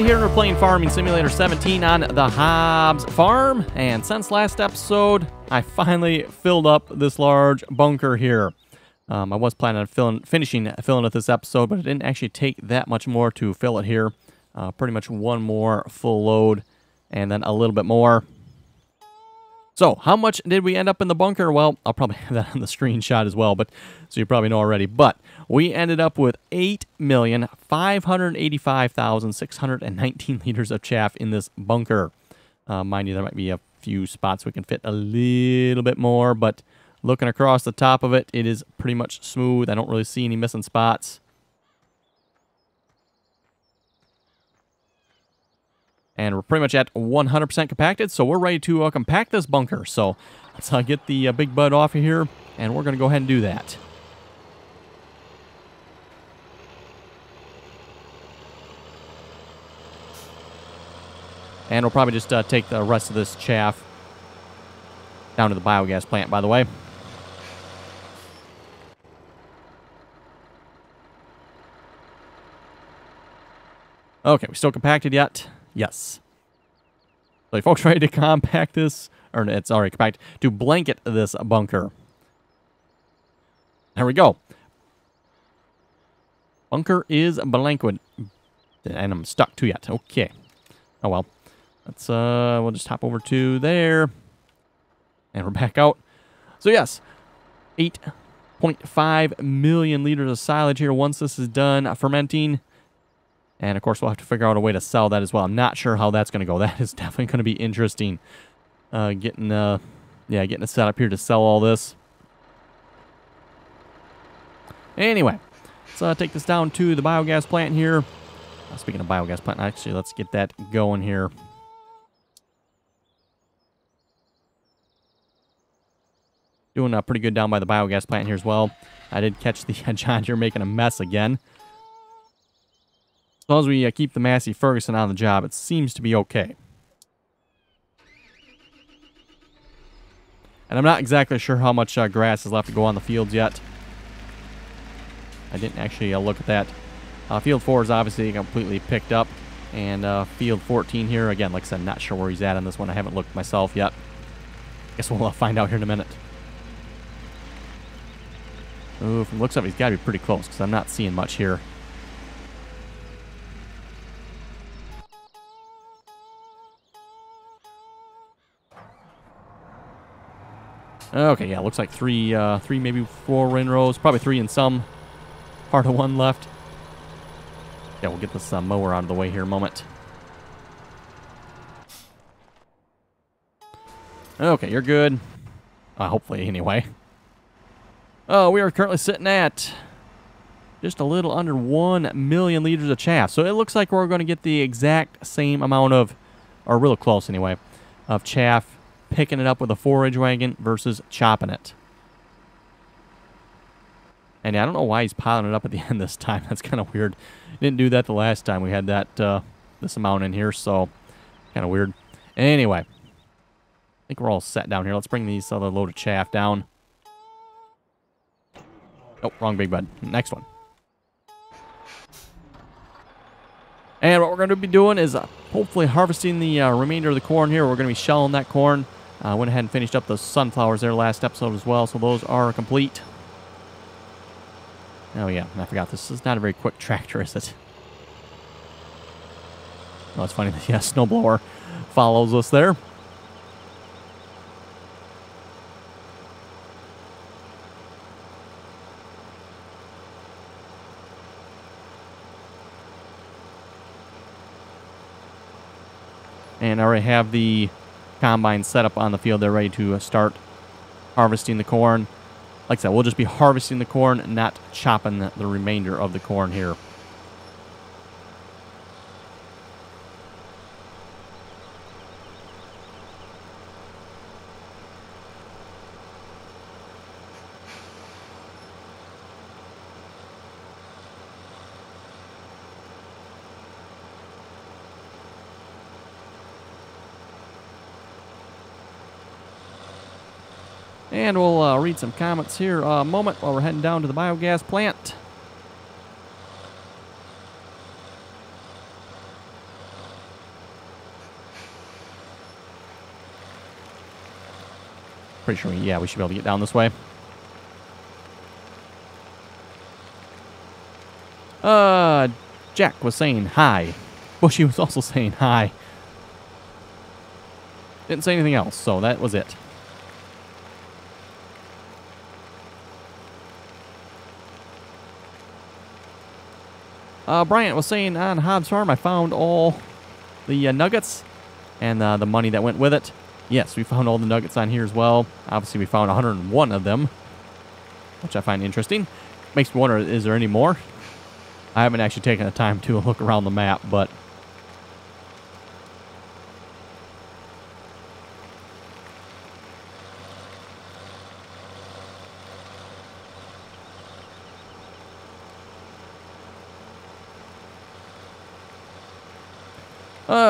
here and we're playing Farming Simulator 17 on the Hobbs Farm. And since last episode, I finally filled up this large bunker here. I was planning on finishing it this episode, but it didn't actually take that much more to fill it here. Pretty much one more full load and then a little bit more. So, how much did we end up in the bunker? Well, I'll probably have that on the screenshot as well, but so you probably know already. But we ended up with 8,585,619 liters of chaff in this bunker. Mind you, there might be a few spots we can fit a little bit more, but looking across the top of it, it is pretty much smooth. I don't really see any missing spots. And we're pretty much at 100% compacted, so we're ready to compact this bunker. So let's get the big bud off of here, and we're going to go ahead and do that. And we'll probably just take the rest of this chaff down to the biogas plant, by the way. Okay, we still compacted yet? Yes. So you folks ready to compact this? Or it's already compacted. To blanket this bunker. There we go. Bunker is blanketed. And I'm stuck too yet. Okay. Oh well. Let's we'll just hop over to there. And we're back out. So yes. 8.5 million liters of silage here once this is done fermenting. And, of course, we'll have to figure out a way to sell that as well. I'm not sure how that's going to go. That is definitely going to be interesting. Getting it set up here to sell all this. Anyway, let's take this down to the biogas plant here. Speaking of biogas plant, actually, let's get that going here. Doing pretty good down by the biogas plant here as well. I did catch the John Deere making a mess again. As long as we keep the Massey Ferguson on the job, it seems to be okay. And I'm not exactly sure how much grass is left to go on the fields yet. I didn't actually look at that. Field 4 is obviously completely picked up. And field 14 here, again, like I said, not sure where he's at on this one. I haven't looked myself yet. Guess we'll find out here in a minute. Ooh, from the looks of it, he's got to be pretty close because I'm not seeing much here. Okay, yeah, looks like three, maybe 4 windrows. Probably 3 in some part of one left. Yeah, we'll get this mower out of the way here in a moment. Okay, you're good. Hopefully, anyway. Oh, we are currently sitting at just a little under 1 million liters of chaff. So it looks like we're going to get the exact same amount of, or real close anyway, of chaff. Picking it up with a forage wagon versus chopping it. And I don't know why he's piling it up at the end this time. That's kind of weird. Didn't do that the last time we had that this amount in here, so kind of weird. Anyway, I think we're all set down here. Let's bring these other load of chaff down. Oh, wrong big bud. Next one. And what we're going to be doing is hopefully harvesting the remainder of the corn here. We're going to be shelling that corn. Went ahead and finished up the sunflowers there last episode as well, so those are complete. Oh yeah, I forgot, this is not a very quick tractor, is it? Oh, it's funny that the snowblower follows us there. And I already have the combine set up on the field. They're ready to start harvesting the corn. Like I said, we'll just be harvesting the corn, not chopping the remainder of the corn here. And we'll read some comments here a moment while we're heading down to the biogas plant. Pretty sure, yeah, we should be able to get down this way. Jack was saying hi. Bushy was also saying hi. Didn't say anything else, so that was it. Bryant was saying on Hobbs Farm, I found all the nuggets and the money that went with it. Yes, we found all the nuggets on here as well. Obviously, we found 101 of them, which I find interesting. Makes me wonder, is there any more? I haven't actually taken the time to look around the map, but...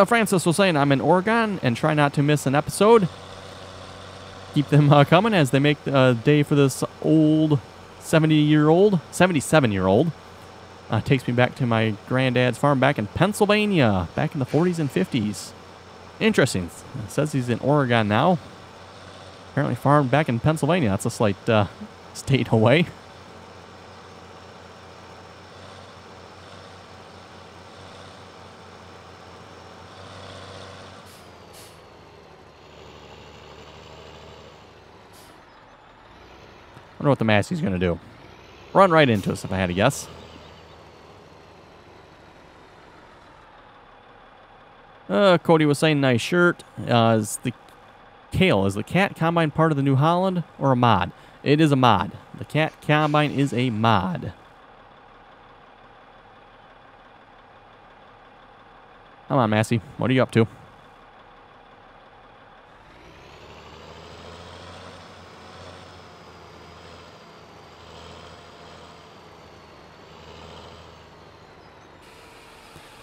Francis was saying, I'm in Oregon and try not to miss an episode. Keep them coming as they make the day for this old 77-year-old. Takes me back to my granddad's farm back in Pennsylvania, back in the 40s and 50s. Interesting. It says he's in Oregon now. Apparently farmed back in Pennsylvania. That's a slight state away. I wonder what the Massey's going to do. Run right into us, if I had to guess. Cody was saying, nice shirt. Is the Cat Combine part of the New Holland or a mod? It is a mod. The Cat Combine is a mod. Come on, Massey. What are you up to?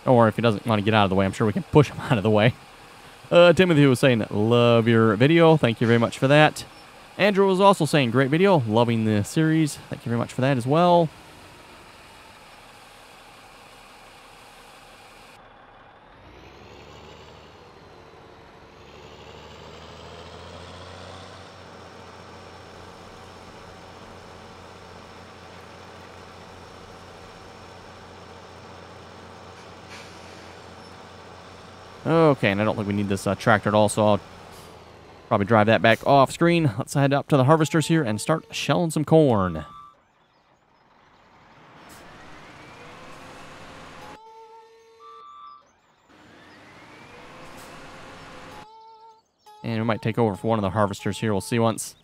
Or if he doesn't want to get out of the way, I'm sure we can push him out of the way. Timothy was saying, love your video. Thank you very much for that. Andrew was also saying, great video. Loving the series. Thank you very much for that as well. Okay, and I don't think we need this tractor at all, so I'll probably drive that back off screen. Let's head up to the harvesters here and start shelling some corn. And we might take over for one of the harvesters here. We'll see once.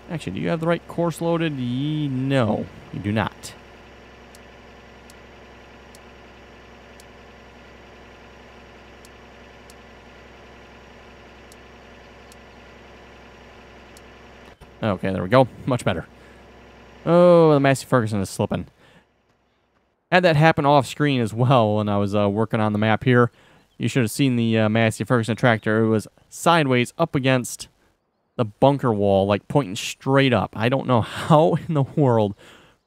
Actually, do you have the right course loaded? No, you do not. Okay, there we go. Much better. Oh, the Massey Ferguson is slipping. Had that happen off screen as well when I was working on the map here. You should have seen the Massey Ferguson tractor. It was sideways up against the bunker wall, like pointing straight up. I don't know how in the world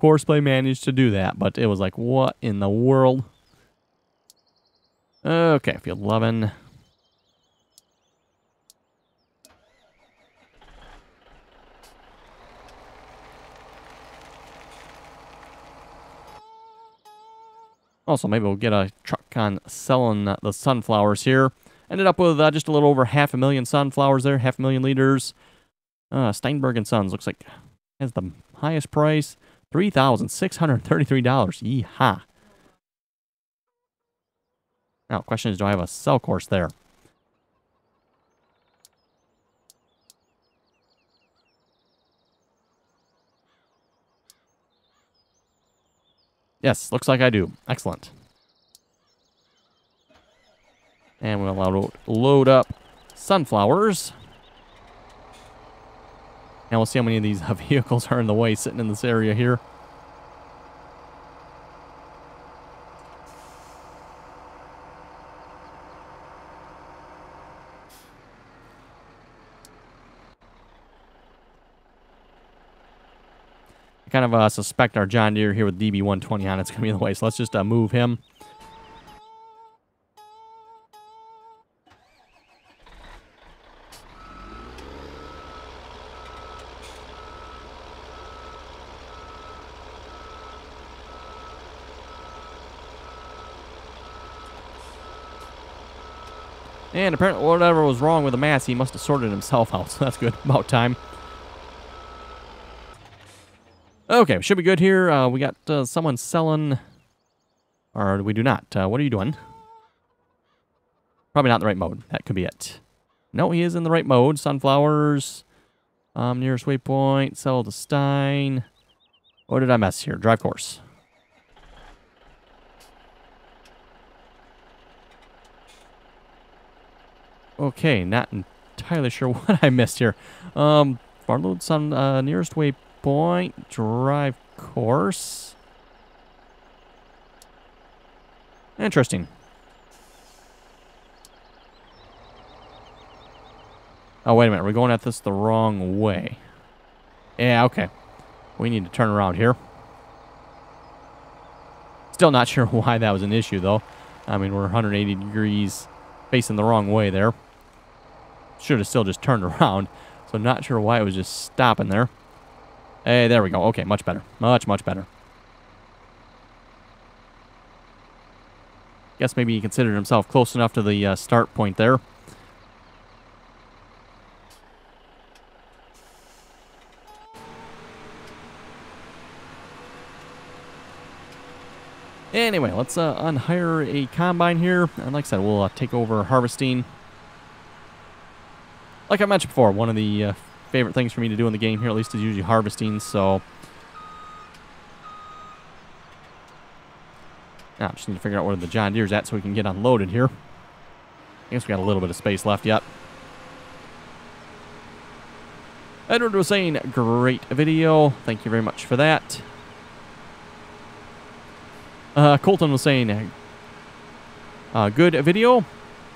Courseplay managed to do that, but it was like, what in the world? Okay, field 11. Also, maybe we'll get a truck on selling the sunflowers here. Ended up with just a little over 500,000 sunflowers there, 500,000 liters. Steinberg & Sons looks like has the highest price, $3,633. Yeehaw. Now, question is, do I have a sell course there? Yes, looks like I do. Excellent. And we'll load up sunflowers. And we'll see how many of these vehicles are in the way sitting in this area here. I kind of suspect our John Deere here with DB120 on it's going to be in the way, so let's just move him. And apparently whatever was wrong with the mass, he must have sorted himself out. So that's good. About time. Okay, should be good here. We got someone selling... Or we do not. What are you doing? Probably not in the right mode. That could be it. No, he is in the right mode. Sunflowers. Nearest waypoint. Sell to Stein. What did I miss here? Drive course. Okay, not entirely sure what I missed here. Farm loads on nearest waypoint. Drive course. Interesting. Oh, wait a minute. We're going at this the wrong way. Yeah, okay. We need to turn around here. Still not sure why that was an issue, though. I mean, we're 180 degrees facing the wrong way there. Should have still just turned around. So not sure why it was just stopping there. Hey, there we go. Okay, much better. Much, much better. Guess maybe he considered himself close enough to the start point there. Anyway, let's unhire a combine here. And like I said, we'll take over harvesting. Like I mentioned before, one of the favorite things for me to do in the game here, at least, is usually harvesting. So now I just need to figure out where the John Deere's at so we can get unloaded here. I guess we got a little bit of space left yet. Edward was saying, great video. Thank you very much for that. Colton was saying, good video.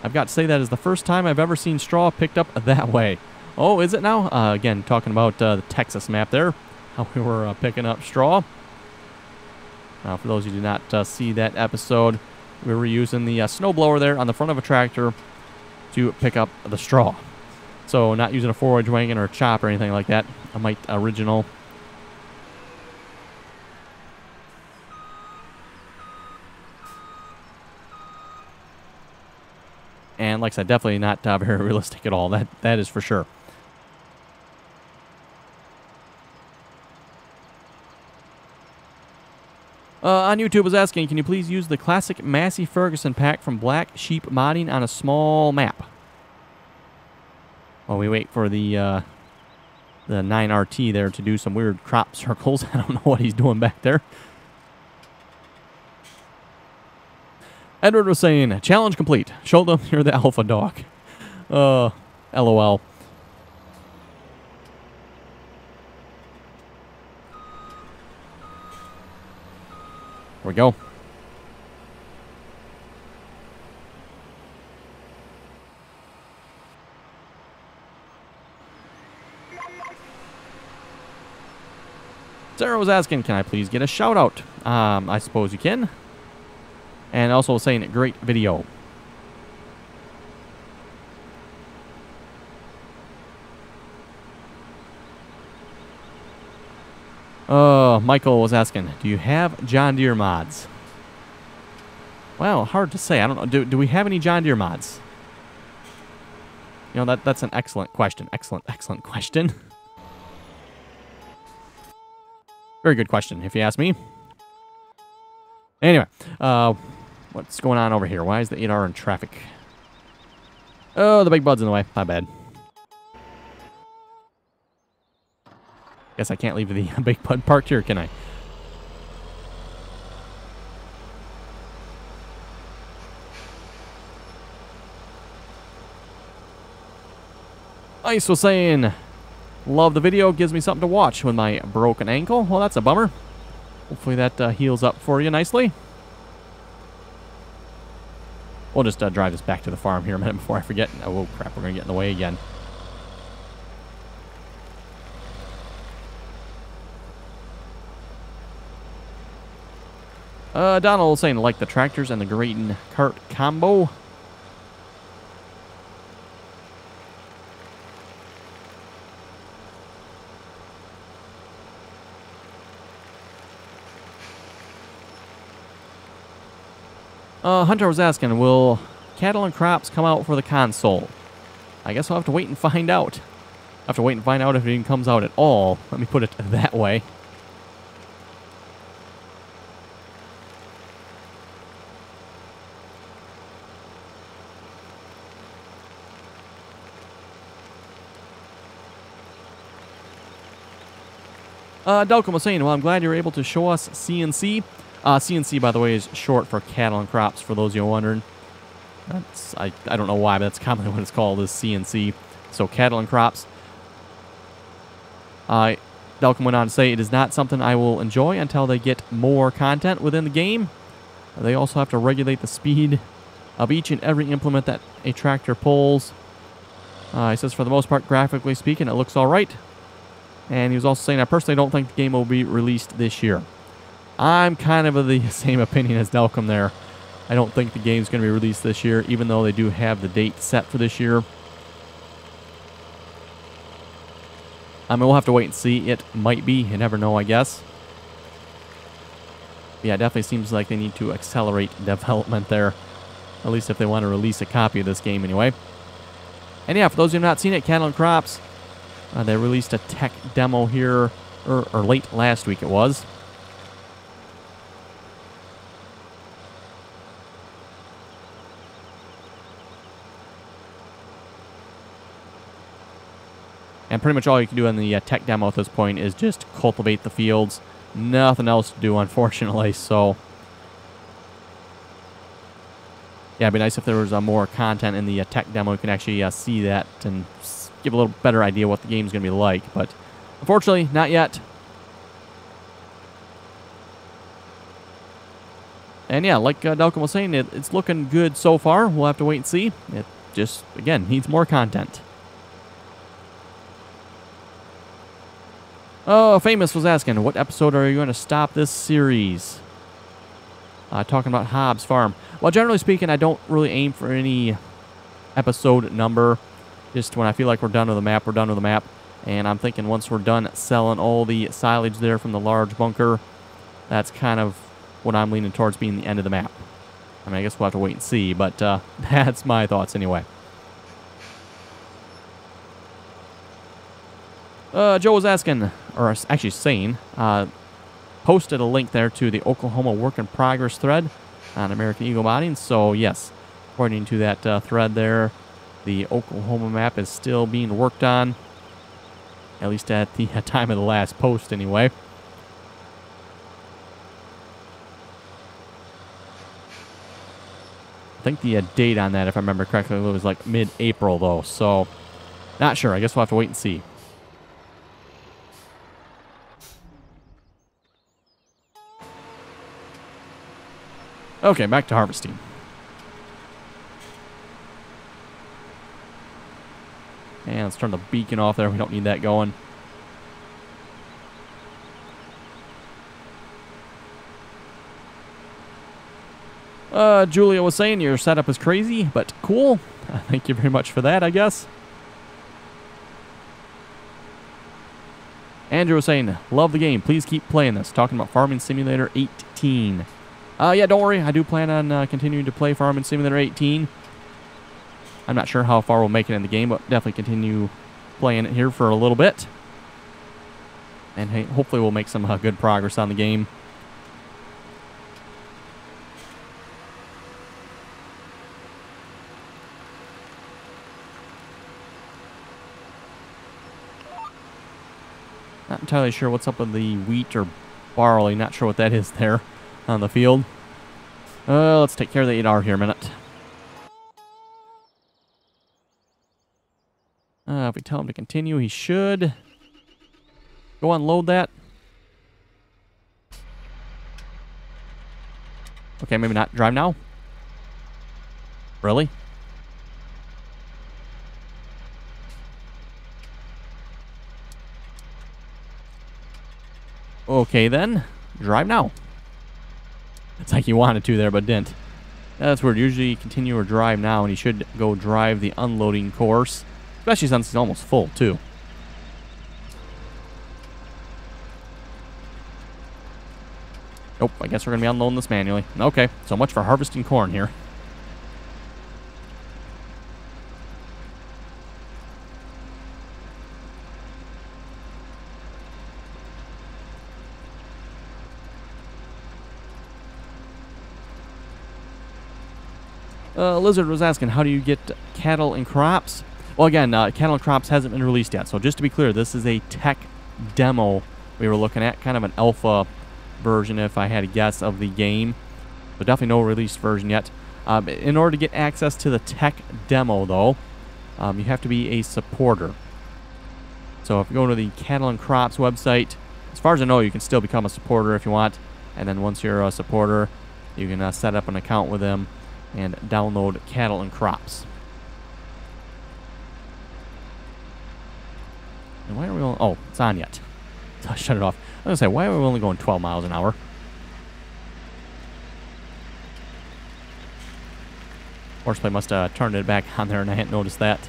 I've got to say that is the first time I've ever seen straw picked up that way. Oh, is it now? Again, talking about the Texas map there. How we were picking up straw. For those who did not see that episode, we were using the snowblower there on the front of a tractor to pick up the straw. So not using a 4-wheel wagon or a chop or anything like that. I might original. And like I said, definitely not very realistic at all. That is for sure. On YouTube was asking, can you please use the classic Massey Ferguson pack from Black Sheep modding on a small map? While we wait for the 9RT there to do some weird crop circles. I don't know what he's doing back there. Edward was saying, challenge complete. Show them you're the alpha dog. LOL. There we go. Sarah was asking, can I please get a shout out? I suppose you can. And also saying, great video. Michael was asking, do you have John Deere mods? Well, hard to say. I don't know. Do we have any John Deere mods? You know, that's an excellent question. Excellent question. Very good question, if you ask me. Anyway, what's going on over here? Why is the 8R in traffic? Oh, the big bud's in the way. My bad. Guess I can't leave the big bud parked here, can I? Ice was saying, love the video. Gives me something to watch with my broken ankle. Well, that's a bummer. Hopefully that heals up for you nicely. We'll just drive this back to the farm here a minute before I forget. Oh, crap. We're going to get in the way again. Donald saying, like the tractors and the grain cart combo. Hunter was asking, will cattle and crops come out for the console? I guess we'll have to wait and find out. I'll have to wait and find out if it even comes out at all. Let me put it that way. Delcom was saying, well, I'm glad you were able to show us CNC. CNC, by the way, is short for cattle and crops, for those of you wondering. I don't know why, but that's commonly what it's called, is CNC. So cattle and crops. Delcom went on to say, it is not something I will enjoy until they get more content within the game. They also have to regulate the speed of each and every implement that a tractor pulls. He says, for the most part, graphically speaking, it looks all right. And he was also saying, I personally don't think the game will be released this year. I'm kind of the same opinion as Delcom there. I don't think the game's going to be released this year, even though they do have the date set for this year. I mean, we'll have to wait and see. It might be. You never know, I guess. Yeah, it definitely seems like they need to accelerate development there. At least if they want to release a copy of this game anyway. And yeah, for those who have not seen it, Cattle and Crops, they released a tech demo here, or late last week it was. And pretty much all you can do in the tech demo at this point is just cultivate the fields. Nothing else to do, unfortunately, so... Yeah, it'd be nice if there was more content in the tech demo. You can actually see that and give a little better idea what the game's going to be like. But unfortunately, not yet. And yeah, like Delcom was saying, it's looking good so far. We'll have to wait and see. It just, again, needs more content. Oh, Famous was asking, what episode are you going to stop this series? Talking about Hobbs Farm. Well, generally speaking, I don't really aim for any episode number. Just when I feel like we're done with the map, we're done with the map. And I'm thinking once we're done selling all the silage there from the large bunker, that's kind of what I'm leaning towards being the end of the map. I mean, I guess we'll have to wait and see, but that's my thoughts anyway. Joe was asking, or actually saying, posted a link there to the Oklahoma Work in Progress thread on American Eagle Modding. So yes, according to that thread there, the Oklahoma map is still being worked on, at least at the time of the last post anyway. I think the date on that, if I remember correctly, was like mid-April though, so not sure. I guess we'll have to wait and see. Okay, back to harvesting. And let's turn the beacon off there. We don't need that going. Julia was saying your setup is crazy, but cool. Thank you very much for that, I guess. Andrew was saying, love the game. Please keep playing this. Talking about Farming Simulator 18. Yeah, don't worry. I do plan on continuing to play Farming Simulator 18. I'm not sure how far we'll make it in the game, but definitely continue playing it here for a little bit. And hey, hopefully we'll make some good progress on the game. Not entirely sure what's up with the wheat or barley. Not sure what that is there on the field. Let's take care of the 8R here a minute. If we tell him to continue, he should. Go unload that. Okay, maybe not. Drive now? Really? Okay, then. Drive now. It's like he wanted to there, but didn't. That's weird. Usually continue or drive now, and he should go drive the unloading course. Especially since he's almost full, too. Nope, I guess we're going to be unloading this manually. Okay, so much for harvesting corn here. Lizard was asking, how do you get cattle and crops? Well, again, cattle and crops hasn't been released yet. So just to be clear, this is a tech demo we were looking at, kind of an alpha version, if I had a guess, of the game. But definitely no released version yet. In order to get access to the tech demo, though, you have to be a supporter. So if you go to the Cattle and Crops website, as far as I know, you can still become a supporter if you want. And then once you're a supporter, you can set up an account with them and download Cattle and Crops. And why are we only... Oh, it's on yet. So I shut it off. I was going to say, why are we only going 12 miles an hour? Horseplay must have turned it back on there and I hadn't noticed that.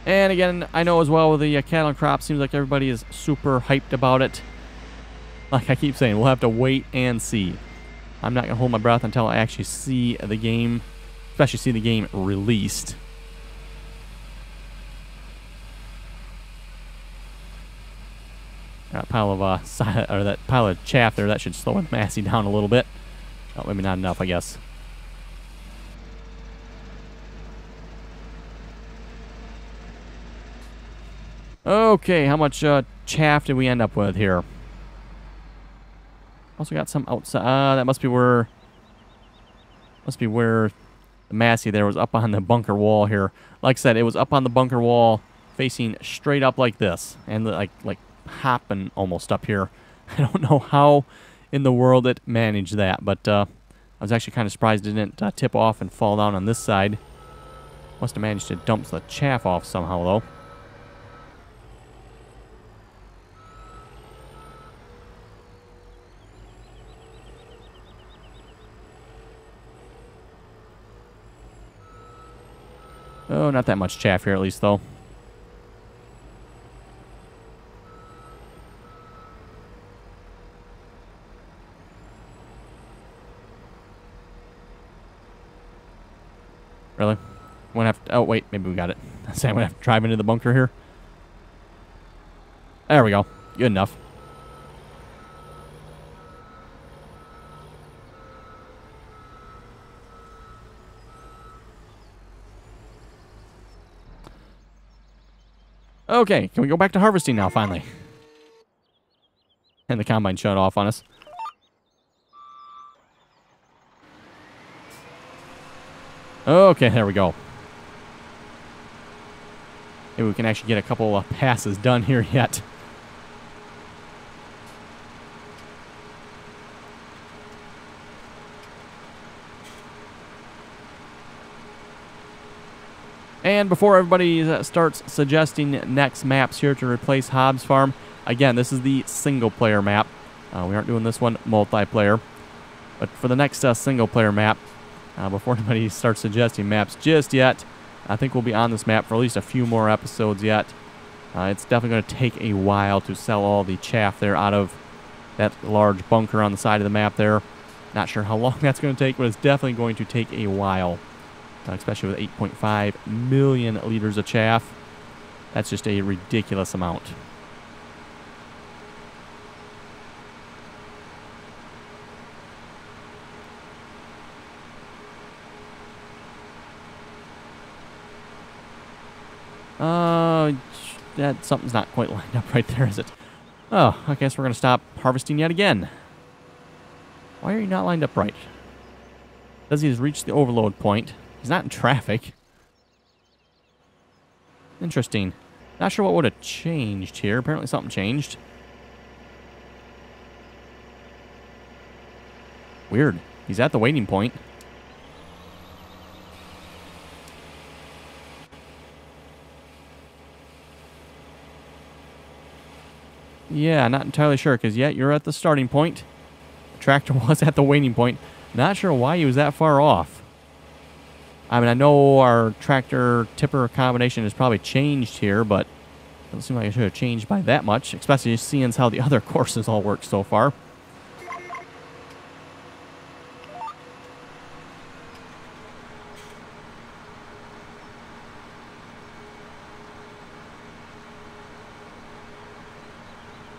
And again, I know as well with the cattle and crops, seems like everybody is super hyped about it. Like I keep saying, we'll have to wait and see. I'm not going to hold my breath until I actually see the game, especially see the game released. That pile of that pile of chaff there, that should slow the Massey down a little bit. Oh, maybe not enough, I guess. Okay, how much chaff did we end up with here? Also got some outside. That must be where the Massey there was up on the bunker wall here. Like I said, it was up on the bunker wall, facing straight up like this, and like hopping almost up here. I don't know how in the world it managed that, but I was actually kind of surprised it didn't tip off and fall down on this side. Must have managed to dump the chaff off somehow, though. Oh, not that much chaff here at least, though. Really? I'm gonna have to... Oh, wait. Maybe we got it. I'm gonna have to drive into the bunker here. There we go. Good enough. Okay, can we go back to harvesting now, finally? And the combine shut off on us. Okay, there we go. Maybe we can actually get a couple of passes done here yet. And before everybody starts suggesting next maps here to replace Hobbs Farm, again, this is the single-player map. We aren't doing this one multiplayer. But for the next single-player map, before anybody starts suggesting maps just yet, I think we'll be on this map for at least a few more episodes yet. It's definitely going to take a while to sell all the chaff there out of that large bunker on the side of the map there. Not sure how long that's going to take, but it's definitely going to take a while. Especially with 8.5 million liters of chaff. That's just a ridiculous amount. That something's not quite lined up right there, is it? Oh, I guess we're going to stop harvesting yet again. Why are you not lined up right? Does he just reach the overload point? He's not in traffic. Interesting. Not sure what would have changed here. Apparently something changed. Weird. He's at the waiting point. Yeah, not entirely sure, because yet you're at the starting point. The tractor was at the waiting point. Not sure why he was that far off. I mean, I know our tractor-tipper combination has probably changed here, but it doesn't seem like it should have changed by that much, especially seeing how the other courses all work so far.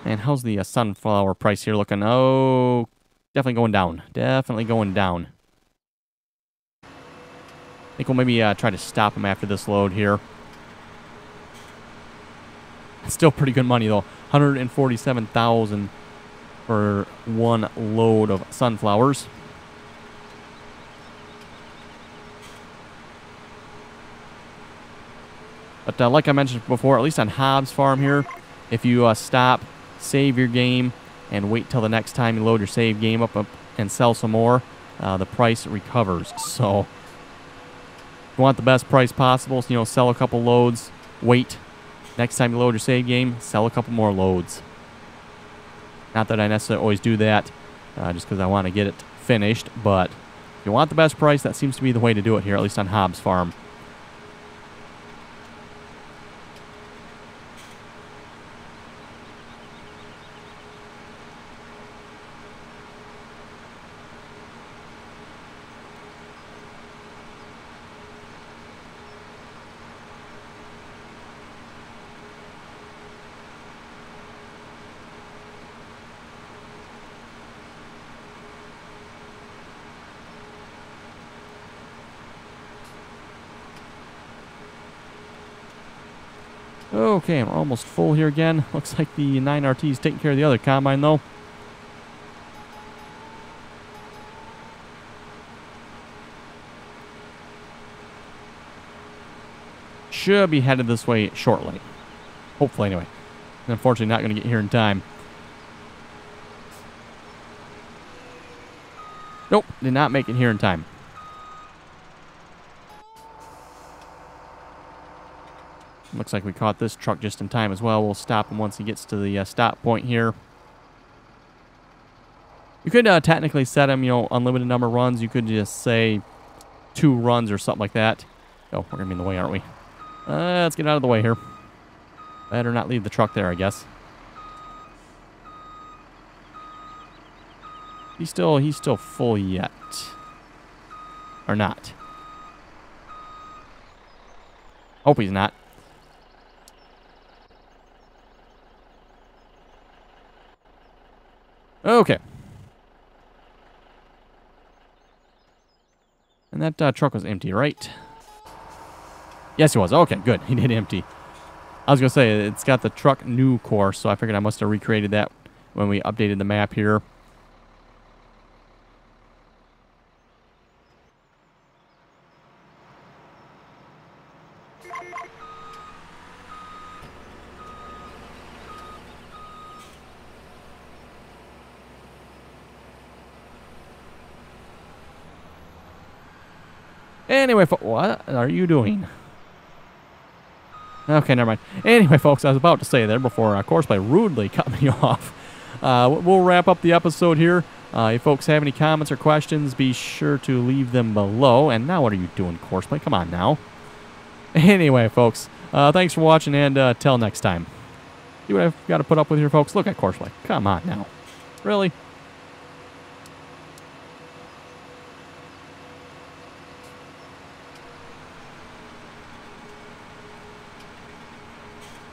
And how's the sunflower price here looking? Oh, definitely going down. Definitely going down. I think we'll maybe try to stop him after this load here. Still pretty good money, though. $147,000 for one load of sunflowers. But like I mentioned before, at least on Hobbs Farm here, if you stop, save your game, and wait till the next time you load your save game up and sell some more, the price recovers. So if you want the best price possible, you know, sell a couple loads, wait. Next time you load your save game, sell a couple more loads. Not that I necessarily always do that, just because I want to get it finished, but if you want the best price, that seems to be the way to do it here, at least on Hobbs Farm. Okay, I'm almost full here again. Looks like the 9RT is taking care of the other combine, though. Should be headed this way shortly. Hopefully, anyway. Unfortunately, not going to get here in time. Nope, did not make it here in time. Looks like we caught this truck just in time as well. We'll stop him once he gets to the stop point here. You could technically set him, you know, unlimited number of runs. You could just say 2 runs or something like that. Oh, we're going to be in the way, aren't we? Let's get out of the way here. Better not leave the truck there, I guess. He's still full yet. Or not. Hope he's not. Okay. And that truck was empty, right? Yes, it was. Okay, good. He did empty. I was going to say, it's got the truck new course, so I figured I must have recreated that when we updated the map here. Anyway, what are you doing? Okay, never mind. Anyway, folks, I was about to say there before Courseplay rudely cut me off. We'll wrap up the episode here. If folks have any comments or questions, be sure to leave them below. And now what are you doing, Courseplay? Come on now. Anyway, folks, thanks for watching, and till next time. See what I've got to put up with here, folks? Look at Courseplay. Come on now. Really?